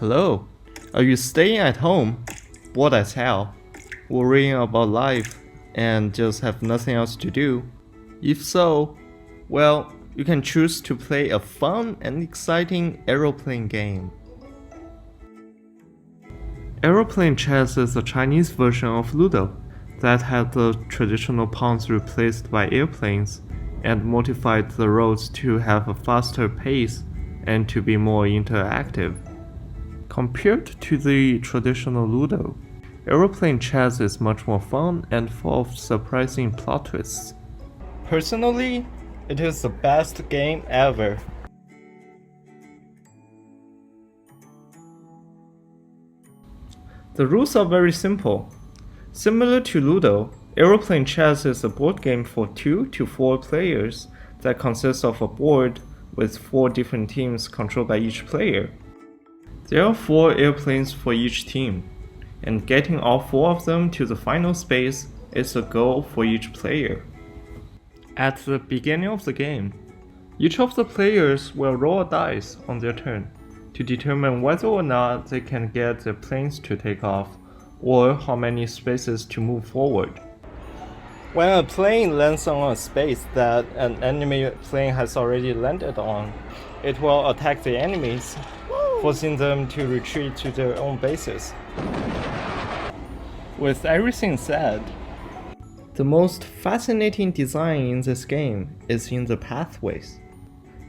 Hello, are you staying at home, bored as hell, worrying about life, and just have nothing else to do? If so, well, you can choose to play a fun and exciting aeroplane game. Aeroplane Chess is a Chinese version of Ludo that had the traditional pawns replaced by airplanes and modified the roads to have a faster pace and to be more interactive. Compared to the traditional Ludo, Aeroplane Chess is much more fun and full of surprising plot twists. Personally, it is the best game ever. The rules are very simple. Similar to Ludo, Aeroplane Chess is a board game for 2 to 4 players that consists of a board with 4 different teams controlled by each player. There are 4 airplanes for each team, and getting all 4 of them to the final space is a goal for each player. At the beginning of the game, each of the players will roll a dice on their turn to determine whether or not they can get the planes to take off or how many spaces to move forward. When a plane lands on a space that an enemy plane has already landed on, it will attack the enemies, forcing them to retreat to their own bases. With everything said, the most fascinating design in this game is in the pathways.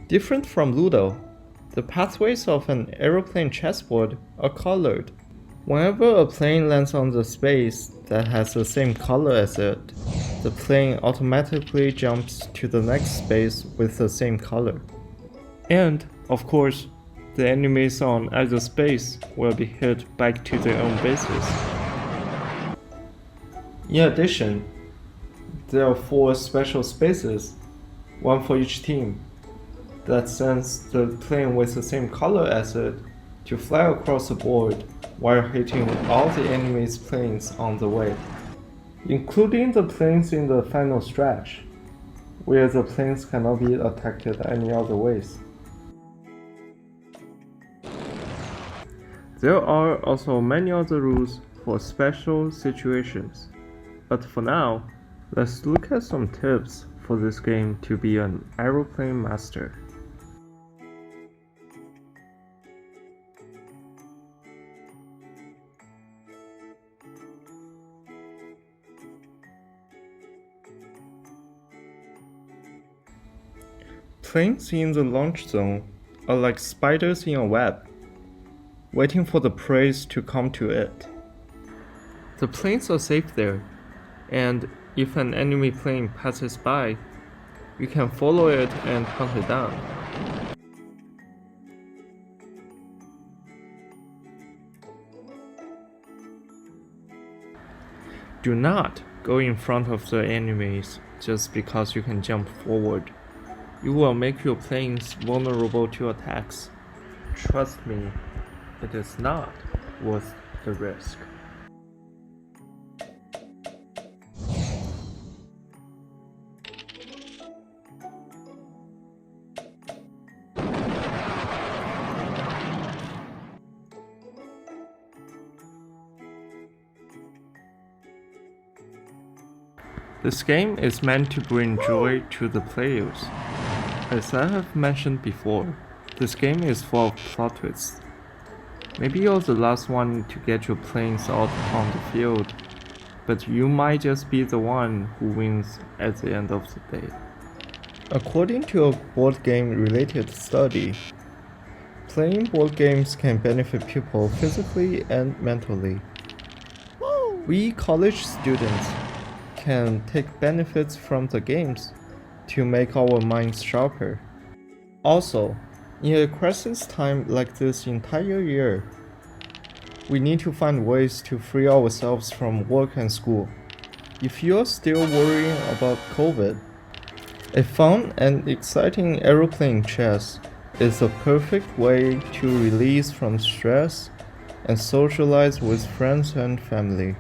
Different from Ludo, the pathways of an aeroplane chessboard are colored. Whenever a plane lands on the space that has the same color as it, the plane automatically jumps to the next space with the same color. And, of course, the enemies on either space will be hit back to their own bases. In addition, there are 4 special spaces, one for each team, that sends the plane with the same color as it to fly across the board while hitting all the enemy's planes on the way, including the planes in the final stretch, where the planes cannot be attacked any other ways. There are also many other rules for special situations, but for now, let's look at some tips for this game to be an aeroplane master. Planes in the launch zone are like spiders in a web, waiting for the prey to come to it. The planes are safe there, and if an enemy plane passes by, you can follow it and hunt it down. Do not go in front of the enemies just because you can jump forward. You will make your planes vulnerable to attacks. Trust me, it is not worth the risk. This game is meant to bring joy to the players. As I have mentioned before, this game is full of plot twists. Maybe you're the last one to get your planes out on the field, but you might just be the one who wins at the end of the day. According to a board game related study, playing board games can benefit people physically and mentally. We college students can take benefits from the games to make our minds sharper. Also, in a crisis time like this entire year, we need to find ways to free ourselves from work and school. If you're still worrying about COVID, a fun and exciting aeroplane chess is a perfect way to release from stress and socialize with friends and family.